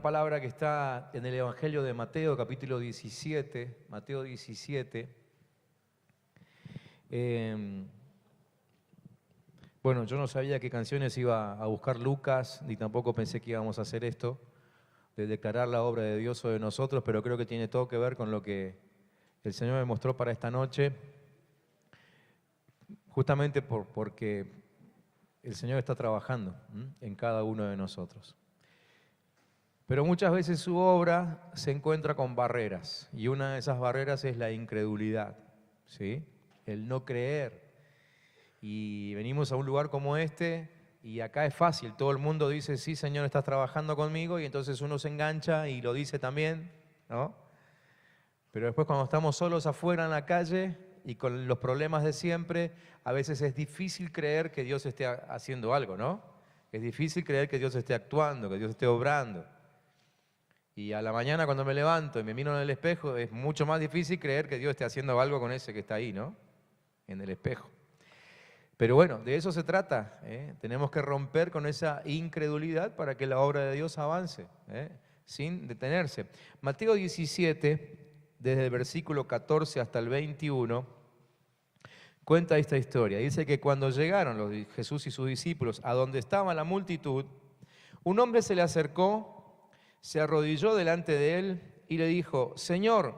una palabra que está en el Evangelio de Mateo, capítulo 17, Mateo 17. Bueno, yo no sabía qué canciones iba a buscar Lucas, ni tampoco pensé que íbamos a hacer esto, de declarar la obra de Dios sobre nosotros, pero creo que tiene todo que ver con lo que el Señor me mostró para esta noche, justamente porque el Señor está trabajando en cada uno de nosotros. Pero muchas veces su obra se encuentra con barreras, y una de esas barreras es la incredulidad, ¿sí? El no creer. Y venimos a un lugar como este, y acá es fácil, todo el mundo dice, sí, Señor, estás trabajando conmigo, y entonces uno se engancha y lo dice también, ¿no? Pero después cuando estamos solos afuera en la calle y con los problemas de siempre, a veces es difícil creer que Dios esté haciendo algo, ¿no? Es difícil creer que Dios esté actuando, que Dios esté obrando. Y a la mañana cuando me levanto y me miro en el espejo, es mucho más difícil creer que Dios esté haciendo algo con ese que está ahí, ¿no? En el espejo. Pero bueno, de eso se trata, ¿eh? Tenemos que romper con esa incredulidad para que la obra de Dios avance, sin detenerse. Mateo 17, desde el versículo 14 hasta el 21, cuenta esta historia. Dice que cuando llegaron Jesús y sus discípulos a donde estaba la multitud, un hombre se le acercó, se arrodilló delante de él y le dijo, Señor,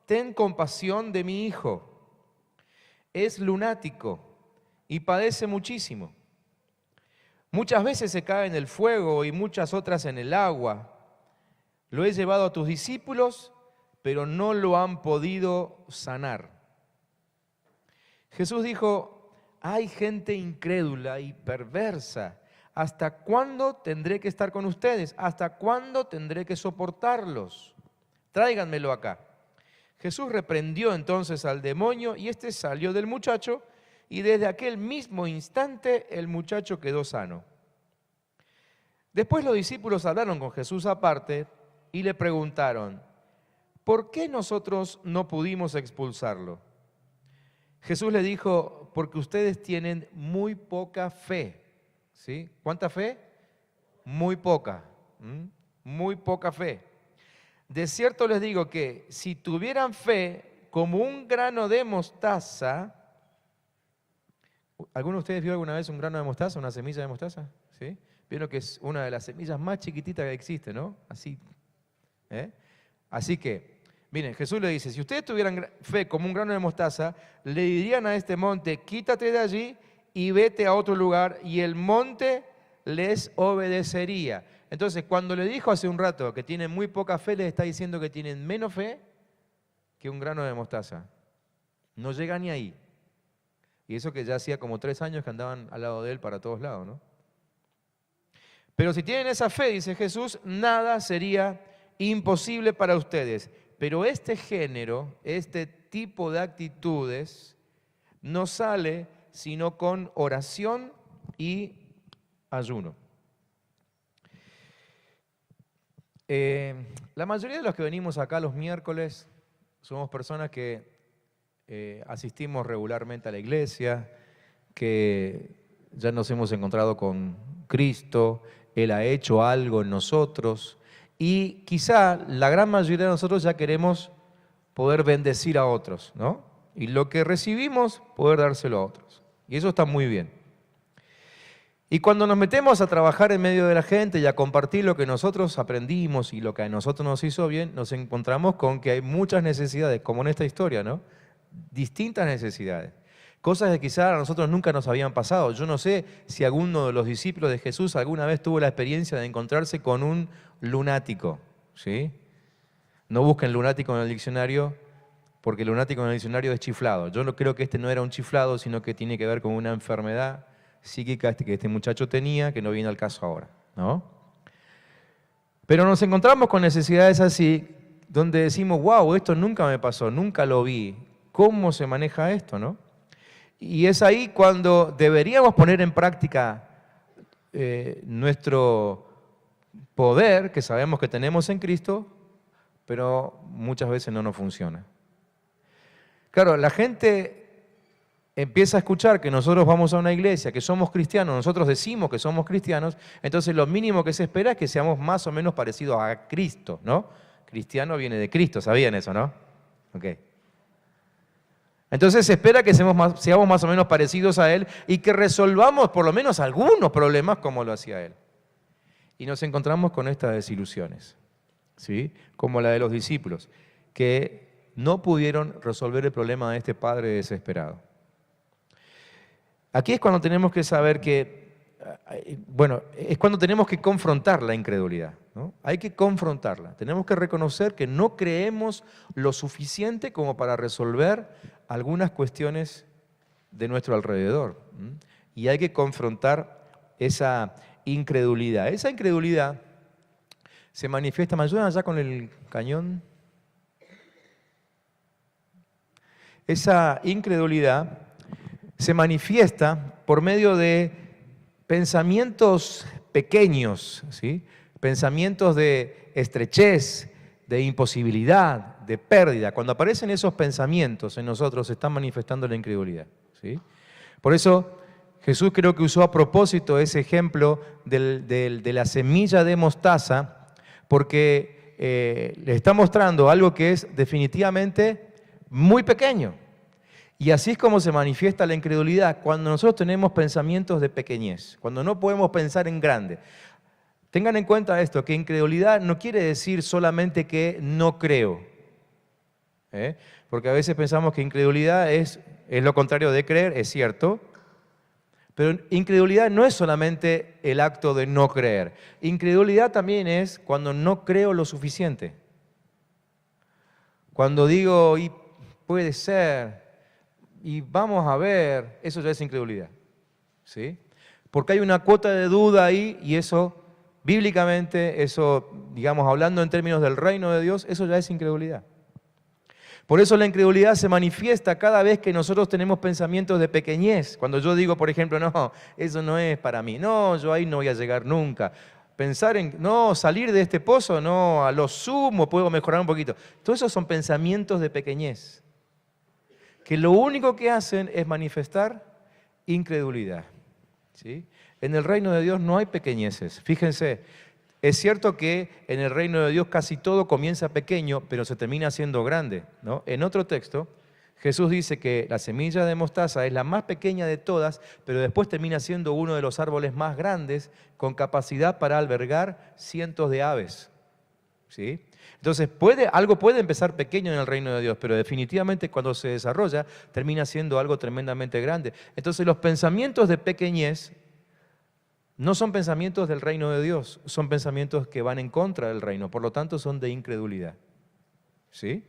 ten compasión de mi hijo. Es lunático y padece muchísimo. Muchas veces se cae en el fuego y muchas otras en el agua. Lo he llevado a tus discípulos, pero no lo han podido sanar. Jesús dijo, hay gente incrédula y perversa. ¿Hasta cuándo tendré que estar con ustedes? ¿Hasta cuándo tendré que soportarlos? Tráiganmelo acá. Jesús reprendió entonces al demonio y éste salió del muchacho y desde aquel mismo instante el muchacho quedó sano. Después los discípulos hablaron con Jesús aparte y le preguntaron, ¿por qué nosotros no pudimos expulsarlo? Jesús le dijo, porque ustedes tienen muy poca fe. ¿Sí? ¿Cuánta fe? Muy poca. Muy poca fe. De cierto les digo que si tuvieran fe como un grano de mostaza, ¿alguno de ustedes vio alguna vez un grano de mostaza, una semilla de mostaza? ¿Sí? Vieron que es una de las semillas más chiquititas que existe, ¿no? Así. Así que, miren, Jesús le dice, si ustedes tuvieran fe como un grano de mostaza, le dirían a este monte, quítate de allí y vete a otro lugar, y el monte les obedecería. Entonces, cuando le dijo hace un rato que tienen muy poca fe, les está diciendo que tienen menos fe que un grano de mostaza. No llega ni ahí. Y eso que ya hacía como 3 años que andaban al lado de él para todos lados, ¿no? Pero si tienen esa fe, dice Jesús, nada sería imposible para ustedes. Pero este género, este tipo de actitudes, no sale sino con oración y ayuno. La mayoría de los que venimos acá los miércoles somos personas que asistimos regularmente a la iglesia, que ya nos hemos encontrado con Cristo, Él ha hecho algo en nosotros y quizá la gran mayoría de nosotros ya queremos poder bendecir a otros, ¿no? Y lo que recibimos, poder dárselo a otros. Y eso está muy bien. Y cuando nos metemos a trabajar en medio de la gente y a compartir lo que nosotros aprendimos y lo que a nosotros nos hizo bien, nos encontramos con que hay muchas necesidades, como en esta historia, ¿no? Distintas necesidades. Cosas que quizás a nosotros nunca nos habían pasado. Yo no sé si alguno de los discípulos de Jesús alguna vez tuvo la experiencia de encontrarse con un lunático, ¿sí? No busquen lunático en el diccionario, porque el lunático en el diccionario es chiflado. Yo no creo que este no era un chiflado, sino que tiene que ver con una enfermedad psíquica que este muchacho tenía, que no viene al caso ahora, ¿no? Pero nos encontramos con necesidades así, donde decimos, wow, esto nunca me pasó, nunca lo vi. ¿Cómo se maneja esto, no? Y es ahí cuando deberíamos poner en práctica nuestro poder, que sabemos que tenemos en Cristo, pero muchas veces no nos funciona. Claro, la gente empieza a escuchar que nosotros vamos a una iglesia, que somos cristianos, nosotros decimos que somos cristianos, entonces lo mínimo que se espera es que seamos más o menos parecidos a Cristo, ¿no? Cristiano viene de Cristo, ¿sabían eso, no? Ok. Entonces se espera que seamos más o menos parecidos a Él y que resolvamos por lo menos algunos problemas como lo hacía Él. Y nos encontramos con estas desilusiones, ¿sí? Como la de los discípulos, que no pudieron resolver el problema de este padre desesperado. Aquí es cuando tenemos que saber que, bueno, es cuando tenemos que confrontar la incredulidad, ¿no? Hay que confrontarla. Tenemos que reconocer que no creemos lo suficiente como para resolver algunas cuestiones de nuestro alrededor. Y hay que confrontar esa incredulidad. Esa incredulidad se manifiesta, ¿me ayudan allá con el cañón? Esa incredulidad se manifiesta por medio de pensamientos pequeños, ¿sí? Pensamientos de estrechez, de imposibilidad, de pérdida. Cuando aparecen esos pensamientos en nosotros, se está manifestando la incredulidad, ¿sí? Por eso Jesús creo que usó a propósito ese ejemplo de la semilla de mostaza, porque le está mostrando algo que es definitivamente muy pequeño. Y así es como se manifiesta la incredulidad, cuando nosotros tenemos pensamientos de pequeñez, cuando no podemos pensar en grande. Tengan en cuenta esto, que incredulidad no quiere decir solamente que no creo, porque a veces pensamos que incredulidad es lo contrario de creer, es cierto, pero incredulidad no es solamente el acto de no creer. Incredulidad también es cuando no creo lo suficiente. Cuando digo, y puede ser, y vamos a ver, eso ya es incredulidad, ¿sí? Porque hay una cuota de duda ahí y eso, bíblicamente, eso, digamos, hablando en términos del reino de Dios, eso ya es incredulidad. Por eso la incredulidad se manifiesta cada vez que nosotros tenemos pensamientos de pequeñez. Cuando yo digo, por ejemplo, no, eso no es para mí, no, yo ahí no voy a llegar nunca. Pensar en, no, salir de este pozo, no, a lo sumo puedo mejorar un poquito. Todos esos son pensamientos de pequeñez, que lo único que hacen es manifestar incredulidad, ¿sí? En el reino de Dios no hay pequeñeces. Fíjense, es cierto que en el reino de Dios casi todo comienza pequeño, pero se termina siendo grande, ¿no? En otro texto, Jesús dice que la semilla de mostaza es la más pequeña de todas, pero después termina siendo uno de los árboles más grandes con capacidad para albergar cientos de aves, ¿sí? Entonces, algo puede empezar pequeño en el reino de Dios, pero definitivamente cuando se desarrolla, termina siendo algo tremendamente grande. Entonces, los pensamientos de pequeñez no son pensamientos del reino de Dios, son pensamientos que van en contra del reino, por lo tanto son de incredulidad. ¿Sí?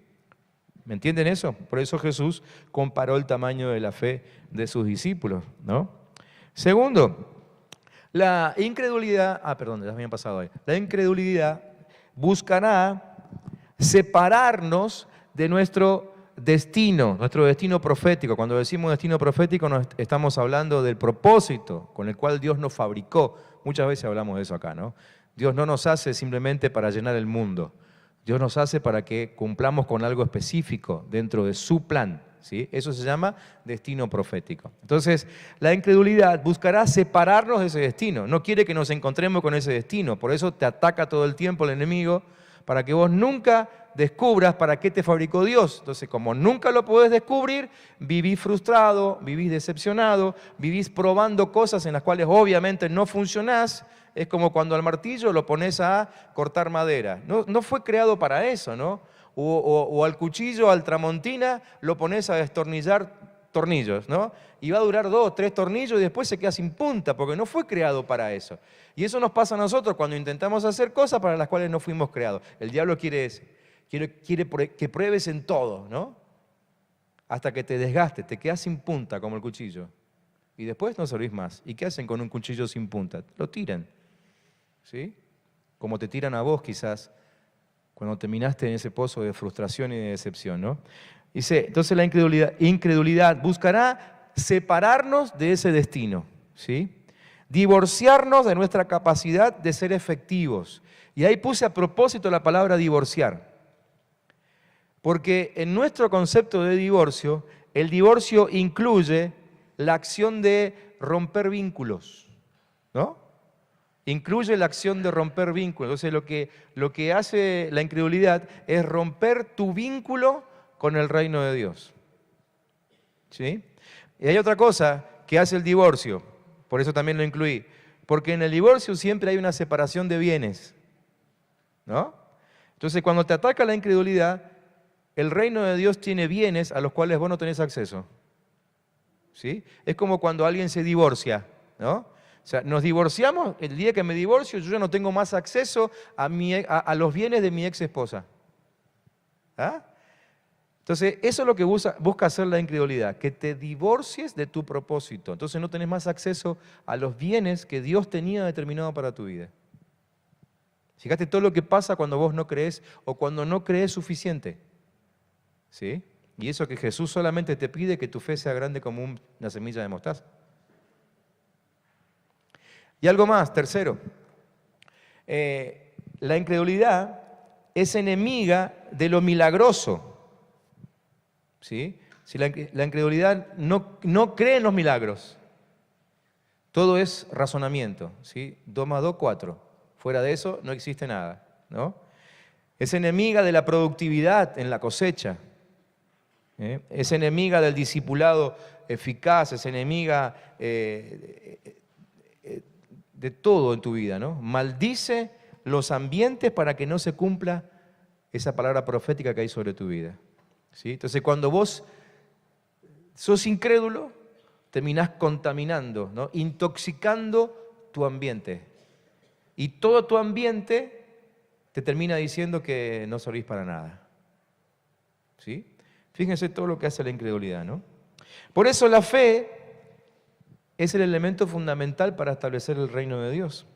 ¿Me entienden eso? Por eso Jesús comparó el tamaño de la fe de sus discípulos, ¿no? Segundo, la incredulidad, perdón, ya me habían pasado ahí. La incredulidad buscará separarnos de nuestro destino profético. Cuando decimos destino profético, estamos hablando del propósito con el cual Dios nos fabricó. Muchas veces hablamos de eso acá, ¿no? Dios no nos hace simplemente para llenar el mundo. Dios nos hace para que cumplamos con algo específico dentro de su plan, ¿sí? Eso se llama destino profético. Entonces, la incredulidad buscará separarnos de ese destino. No quiere que nos encontremos con ese destino. Por eso te ataca todo el tiempo el enemigo, para que vos nunca descubras para qué te fabricó Dios. Entonces, como nunca lo podés descubrir, vivís frustrado, vivís decepcionado, vivís probando cosas en las cuales obviamente no funcionás. Es como cuando al martillo lo pones a cortar madera. No fue creado para eso, ¿no? O al cuchillo, al tramontina, lo pones a destornillar tornillos, ¿no? Y va a durar 2, 3 tornillos y después se queda sin punta, porque no fue creado para eso. Y eso nos pasa a nosotros cuando intentamos hacer cosas para las cuales no fuimos creados. El diablo quiere que pruebes en todo, ¿no? Hasta que te desgastes, te quedas sin punta como el cuchillo. Y después no servís más. ¿Y qué hacen con un cuchillo sin punta? Lo tiran, ¿sí? Como te tiran a vos quizás cuando terminaste en ese pozo de frustración y de decepción, ¿no? Dice, entonces la incredulidad buscará separarnos de ese destino, ¿sí? Divorciarnos de nuestra capacidad de ser efectivos. Y ahí puse a propósito la palabra divorciar. Porque en nuestro concepto de divorcio, el divorcio incluye la acción de romper vínculos, ¿no? Incluye la acción de romper vínculos. Entonces lo que hace la incredulidad es romper tu vínculo con el reino de Dios. ¿Sí? Y hay otra cosa que hace el divorcio, por eso también lo incluí, porque en el divorcio siempre hay una separación de bienes, ¿no? Entonces cuando te ataca la incredulidad, el reino de Dios tiene bienes a los cuales vos no tenés acceso. ¿Sí? Es como cuando alguien se divorcia, ¿no? O sea, nos divorciamos, el día que me divorcio yo ya no tengo más acceso a los bienes de mi ex esposa. ¿Ah? Entonces, eso es lo que busca hacer la incredulidad, que te divorcies de tu propósito. Entonces no tenés más acceso a los bienes que Dios tenía determinado para tu vida. Fíjate todo lo que pasa cuando vos no crees o cuando no crees suficiente. ¿Sí? Y eso que Jesús solamente te pide que tu fe sea grande como una semilla de mostaza. Y algo más, tercero. La incredulidad es enemiga de lo milagroso. ¿Sí? Si la incredulidad no cree en los milagros, todo es razonamiento. ¿Sí? 2 más 2, 4. Fuera de eso no existe nada, ¿no? Es enemiga de la productividad en la cosecha. Es enemiga del discipulado eficaz, es enemiga de todo en tu vida, ¿no? Maldice los ambientes para que no se cumpla esa palabra profética que hay sobre tu vida. ¿Sí? Entonces, cuando vos sos incrédulo, terminás contaminando, ¿no? Intoxicando tu ambiente. Y todo tu ambiente te termina diciendo que no servís para nada. ¿Sí? Fíjense todo lo que hace la incredulidad, ¿no? Por eso la fe es el elemento fundamental para establecer el reino de Dios.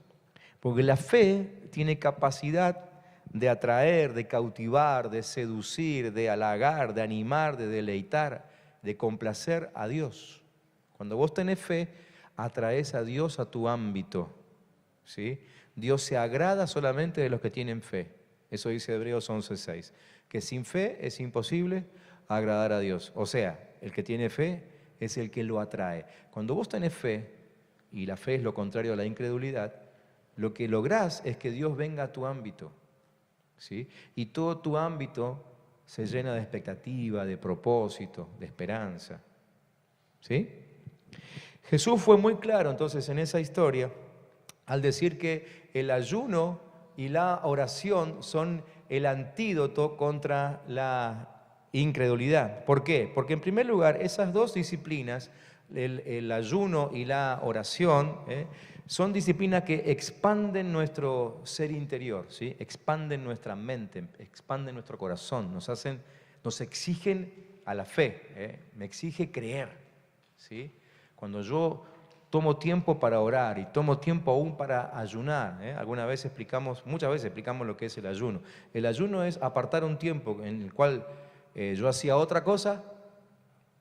Porque la fe tiene capacidad de atraer, de cautivar, de seducir, de halagar, de animar, de deleitar, de complacer a Dios. Cuando vos tenés fe, atraes a Dios a tu ámbito. ¿Sí? Dios se agrada solamente de los que tienen fe. Eso dice Hebreos 11:6. Que sin fe es imposible agradar a Dios. O sea, el que tiene fe es el que lo atrae. Cuando vos tenés fe, y la fe es lo contrario a la incredulidad, lo que lográs es que Dios venga a tu ámbito. ¿Sí? Y todo tu ámbito se llena de expectativa, de propósito, de esperanza. ¿Sí? Jesús fue muy claro entonces en esa historia al decir que el ayuno y la oración son el antídoto contra la incredulidad. ¿Por qué? Porque en primer lugar, esas dos disciplinas, el ayuno y la oración, son disciplinas que expanden nuestro ser interior, ¿sí? Expanden nuestra mente, expanden nuestro corazón, nos exigen a la fe, me exige creer, ¿sí? Cuando yo tomo tiempo para orar y tomo tiempo aún para ayunar, muchas veces explicamos lo que es el ayuno. El ayuno es apartar un tiempo en el cual yo hacía otra cosa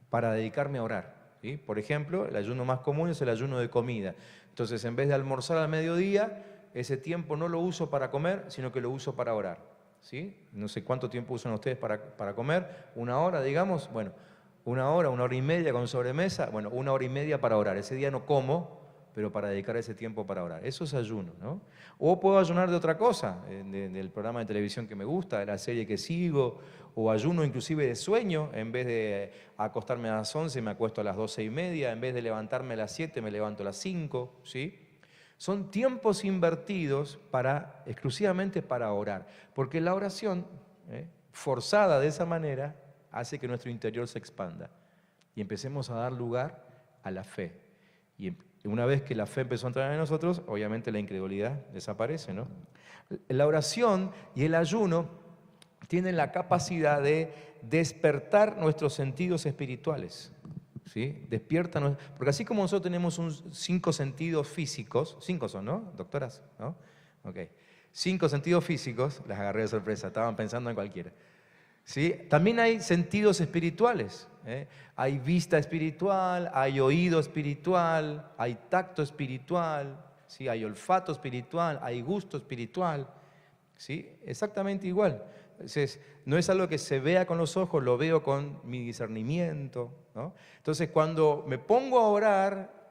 para dedicarme a orar. ¿Sí? Por ejemplo, el ayuno más común es el ayuno de comida. Entonces, en vez de almorzar al mediodía, ese tiempo no lo uso para comer, sino que lo uso para orar. ¿Sí? No sé cuánto tiempo usan ustedes para comer, 1 hora, digamos. Bueno, 1 hora, 1 hora y media con sobremesa. Bueno, 1 hora y media para orar. Ese día no como, pero para dedicar ese tiempo para orar. Eso es ayuno, ¿no? O puedo ayunar de otra cosa, del programa de televisión que me gusta, de la serie que sigo, o ayuno inclusive de sueño. En vez de acostarme a las 11, me acuesto a las 12:30, en vez de levantarme a las 7, me levanto a las 5, ¿sí? Son tiempos invertidos exclusivamente para orar, porque la oración, forzada de esa manera, hace que nuestro interior se expanda y empecemos a dar lugar a la fe. Y una vez que la fe empezó a entrar en nosotros, obviamente la incredulidad desaparece, ¿no? La oración y el ayuno tienen la capacidad de despertar nuestros sentidos espirituales, ¿sí? Porque así como nosotros tenemos 5 sentidos físicos, 5 son, ¿no? Doctoras, ¿no? Ok. 5 sentidos físicos, las agarré de sorpresa, estaban pensando en cualquiera. ¿Sí? También hay sentidos espirituales, hay vista espiritual, hay oído espiritual, hay tacto espiritual, ¿sí? Hay olfato espiritual, hay gusto espiritual, ¿sí? Exactamente igual. No es algo que se vea con los ojos, lo veo con mi discernimiento, ¿no? Entonces, cuando me pongo a orar,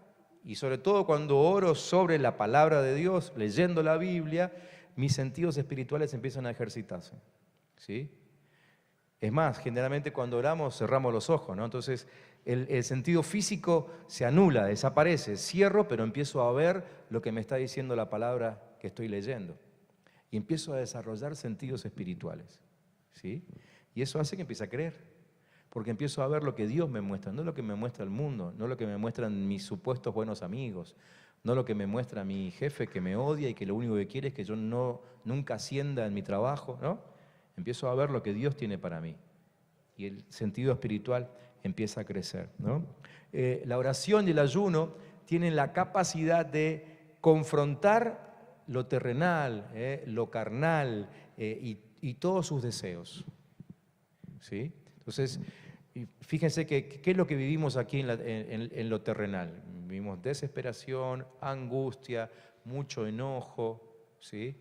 y sobre todo cuando oro sobre la palabra de Dios, leyendo la Biblia, mis sentidos espirituales empiezan a ejercitarse, ¿sí? Es más, generalmente cuando oramos cerramos los ojos, ¿no? Entonces el sentido físico se anula, desaparece, cierro, pero empiezo a ver lo que me está diciendo la palabra que estoy leyendo. Y empiezo a desarrollar sentidos espirituales, ¿sí? Y eso hace que empiece a creer, porque empiezo a ver lo que Dios me muestra, no lo que me muestra el mundo, no lo que me muestran mis supuestos buenos amigos, no lo que me muestra mi jefe que me odia y que lo único que quiere es que yo nunca ascienda en mi trabajo, ¿no? Empiezo a ver lo que Dios tiene para mí y el sentido espiritual empieza a crecer, ¿no? La oración y el ayuno tienen la capacidad de confrontar lo terrenal, lo carnal y todos sus deseos, ¿sí? Entonces, fíjense que qué es lo que vivimos aquí en lo terrenal. Vivimos desesperación, angustia, mucho enojo, ¿sí?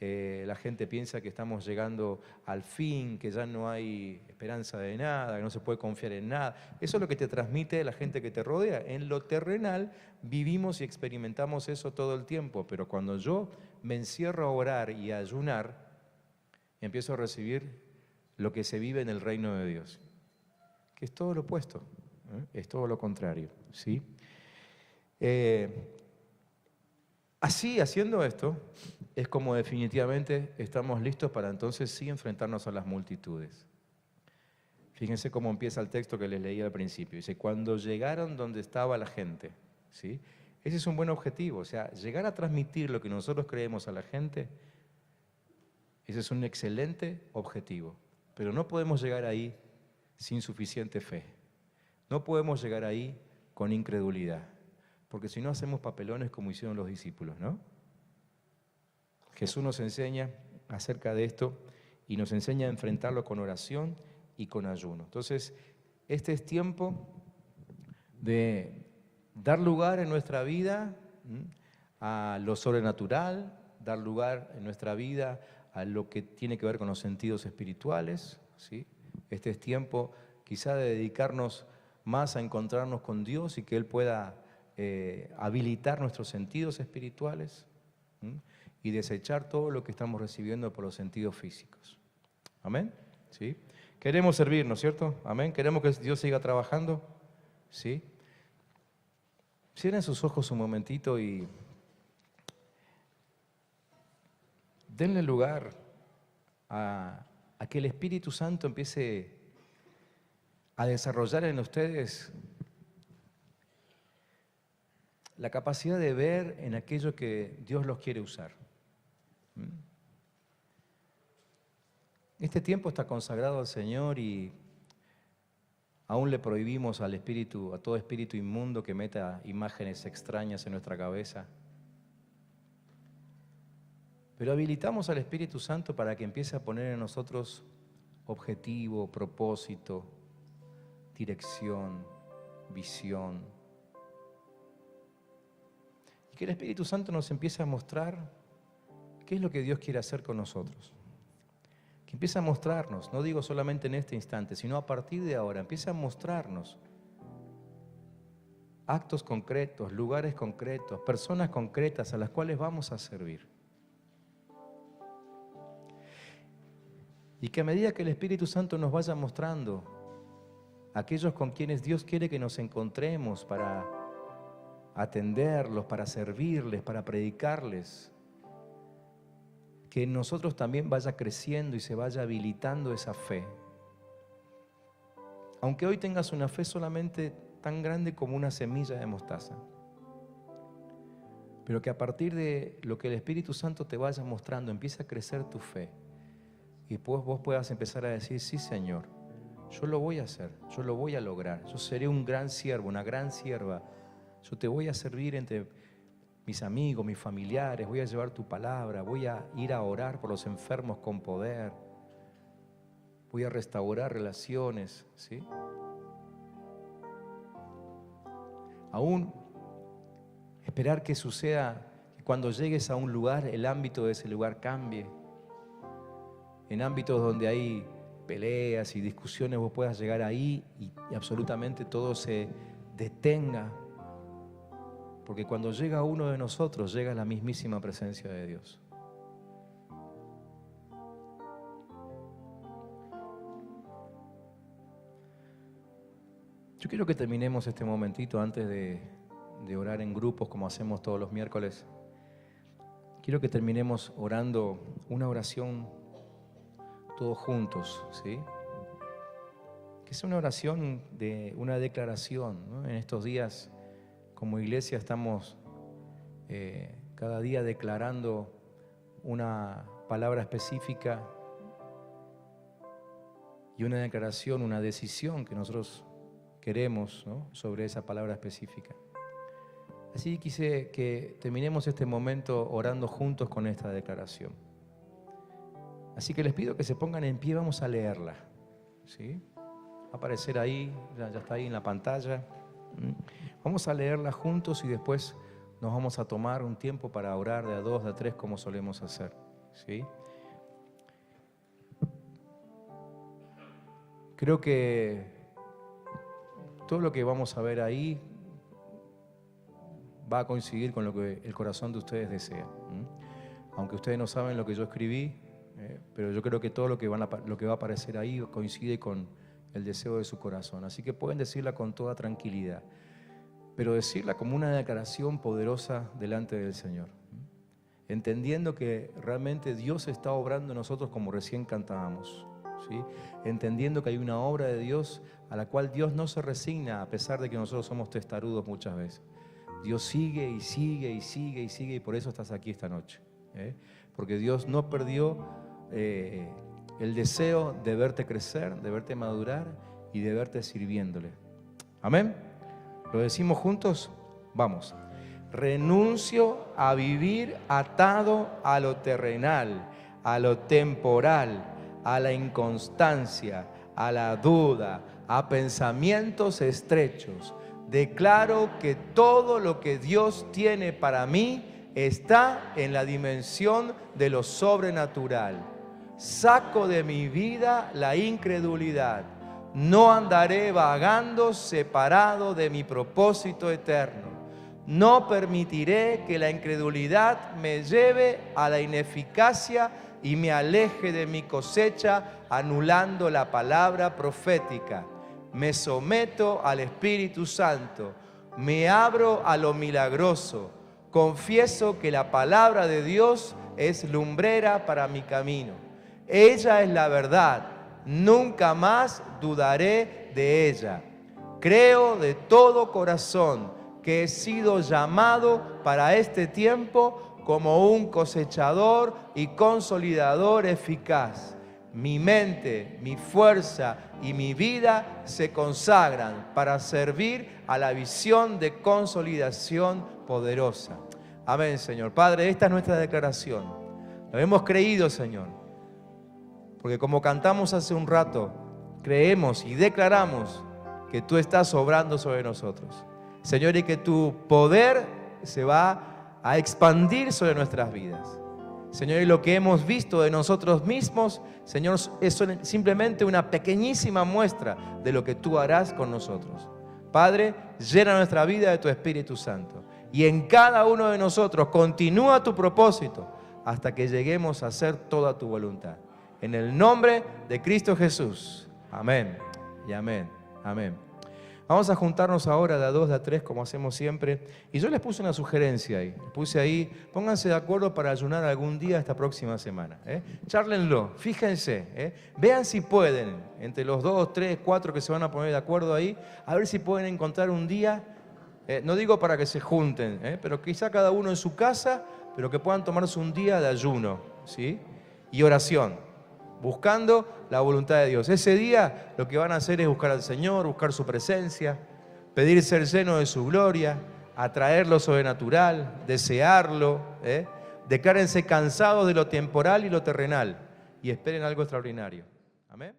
La gente piensa que estamos llegando al fin, que ya no hay esperanza de nada, que no se puede confiar en nada. Eso es lo que te transmite la gente que te rodea. En lo terrenal vivimos y experimentamos eso todo el tiempo, pero cuando yo me encierro a orar y a ayunar, empiezo a recibir lo que se vive en el reino de Dios, que es todo lo opuesto, es todo lo contrario, ¿sí? Así, haciendo esto, es como definitivamente estamos listos para entonces sí enfrentarnos a las multitudes. Fíjense cómo empieza el texto que les leí al principio. Dice, cuando llegaron donde estaba la gente, ¿sí? Ese es un buen objetivo, o sea, llegar a transmitir lo que nosotros creemos a la gente, ese es un excelente objetivo. Pero no podemos llegar ahí sin suficiente fe. No podemos llegar ahí con incredulidad. Porque si no hacemos papelones como hicieron los discípulos, ¿no? Jesús nos enseña acerca de esto y nos enseña a enfrentarlo con oración y con ayuno. Entonces, este es tiempo de dar lugar en nuestra vida a lo sobrenatural, dar lugar en nuestra vida a lo que tiene que ver con los sentidos espirituales, ¿sí? Este es tiempo quizá de dedicarnos más a encontrarnos con Dios y que Él pueda habilitar nuestros sentidos espirituales y desechar todo lo que estamos recibiendo por los sentidos físicos. ¿Amén? ¿Sí? Queremos servirnos, ¿cierto? ¿Amén? Queremos que Dios siga trabajando. ¿Sí? Cierren sus ojos un momentito y denle lugar a que el Espíritu Santo empiece a desarrollar en ustedes la capacidad de ver en aquello que Dios los quiere usar. Este tiempo está consagrado al Señor y aún le prohibimos al espíritu, a todo espíritu inmundo que meta imágenes extrañas en nuestra cabeza. Pero habilitamos al Espíritu Santo para que empiece a poner en nosotros objetivo, propósito, dirección, visión. Y que el Espíritu Santo nos empiece a mostrar qué es lo que Dios quiere hacer con nosotros. Que empiece a mostrarnos, no digo solamente en este instante, sino a partir de ahora, empiece a mostrarnos actos concretos, lugares concretos, personas concretas a las cuales vamos a servir. Y que a medida que el Espíritu Santo nos vaya mostrando aquellos con quienes Dios quiere que nos encontremos para atenderlos, para servirles, para predicarles, que en nosotros también vaya creciendo y se vaya habilitando esa fe. Aunque hoy tengas una fe solamente tan grande como una semilla de mostaza, pero que a partir de lo que el Espíritu Santo te vaya mostrando, empiece a crecer tu fe. Y después vos puedas empezar a decir, sí Señor, yo lo voy a hacer, yo lo voy a lograr, yo seré un gran siervo, una gran sierva, yo te voy a servir entre mis amigos, mis familiares, voy a llevar tu palabra, voy a ir a orar por los enfermos con poder, voy a restaurar relaciones, ¿sí? Aún esperar que suceda, que cuando llegues a un lugar, el ámbito de ese lugar cambie. en ámbitos donde hay peleas y discusiones, vos puedas llegar ahí y absolutamente todo se detenga. Porque cuando llega uno de nosotros, llega la mismísima presencia de Dios. Yo quiero que terminemos este momentito antes de orar en grupos como hacemos todos los miércoles. Quiero que terminemos orando una oración todos juntos, ¿sí? Que sea una oración de una declaración, ¿no? En estos días, como iglesia, estamos cada día declarando una palabra específica y una declaración, una decisión que nosotros queremos, ¿no? Sobre esa palabra específica. Así quise que terminemos este momento orando juntos con esta declaración. Así que les pido que se pongan en pie, vamos a leerla, ¿sí? Va a aparecer ahí, ya está ahí en la pantalla. Vamos a leerla juntos y después nos vamos a tomar un tiempo para orar de a dos, de a tres, como solemos hacer, ¿sí? Creo que todo lo que vamos a ver ahí va a coincidir con lo que el corazón de ustedes desea. Aunque ustedes no saben lo que yo escribí, pero yo creo que todo lo que va a aparecer ahí coincide con el deseo de su corazón. Así que pueden decirla con toda tranquilidad, pero decirla como una declaración poderosa delante del Señor, entendiendo que realmente Dios está obrando en nosotros como recién cantábamos, ¿sí? Entendiendo que hay una obra de Dios a la cual Dios no se resigna a pesar de que nosotros somos testarudos muchas veces. Dios sigue y sigue y sigue y sigue, y por eso estás aquí esta noche, porque Dios no perdió el deseo de verte crecer, de verte madurar y de verte sirviéndole. Amén. ¿Lo decimos juntos? Vamos. Renuncio a vivir atado a lo terrenal, a lo temporal, a la inconstancia, a la duda, a pensamientos estrechos. Declaro que todo lo que Dios tiene para mí está en la dimensión de lo sobrenatural. Saco de mi vida la incredulidad. No andaré vagando separado de mi propósito eterno. No permitiré que la incredulidad me lleve a la ineficacia y me aleje de mi cosecha, anulando la palabra profética. Me someto al Espíritu Santo, me abro a lo milagroso, confieso que la palabra de Dios es lumbrera para mi camino. Ella es la verdad, nunca más dudaré de ella. Creo de todo corazón que he sido llamado para este tiempo como un cosechador y consolidador eficaz. Mi mente, mi fuerza y mi vida se consagran para servir a la visión de consolidación poderosa. Amén, Señor. Padre, esta es nuestra declaración. Lo hemos creído, Señor, porque como cantamos hace un rato, creemos y declaramos que tú estás obrando sobre nosotros, Señor, y que tu poder se va a expandir sobre nuestras vidas. Señor, y lo que hemos visto de nosotros mismos, Señor, es simplemente una pequeñísima muestra de lo que tú harás con nosotros. Padre, llena nuestra vida de tu Espíritu Santo. Y en cada uno de nosotros continúa tu propósito hasta que lleguemos a hacer toda tu voluntad. En el nombre de Cristo Jesús. Amén y amén. Amén. Vamos a juntarnos ahora de a dos, de a tres, como hacemos siempre. Y yo les puse una sugerencia ahí. Puse ahí, pónganse de acuerdo para ayunar algún día esta próxima semana. Chárlenlo, fíjense. Vean si pueden, entre los 2, 3, 4 que se van a poner de acuerdo ahí, a ver si pueden encontrar un día, no digo para que se junten, pero quizá cada uno en su casa, pero que puedan tomarse un día de ayuno, ¿sí? Y oración, buscando la voluntad de Dios. Ese día lo que van a hacer es buscar al Señor, buscar su presencia, pedir ser lleno de su gloria, atraer lo sobrenatural, desearlo. Declárense cansados de lo temporal y lo terrenal y esperen algo extraordinario. Amén.